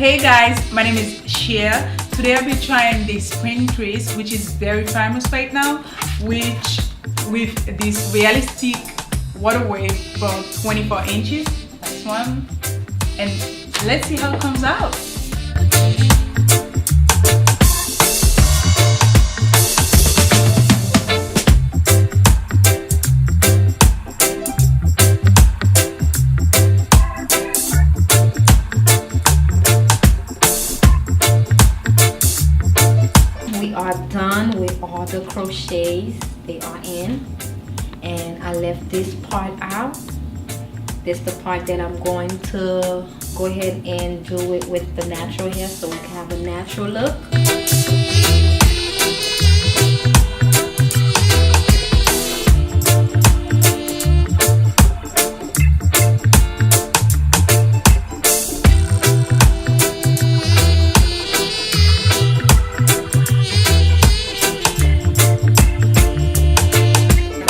Hey guys, my name is Shea. Today I'll be trying the spring twist, which is very famous right now, which with this realistic water wave for 24 inches. That's one. And let's see how it comes out. We are done with all the crochets. They are in, and I left this part out. This is the part that I'm going to go ahead and do it with the natural hair so we can have a natural look.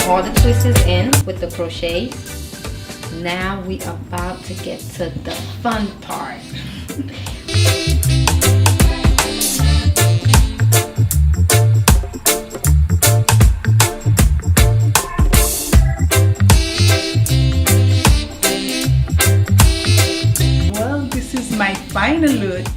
All the twists is in with the crochets. Now we about to get to the fun part. Well, this is my final look.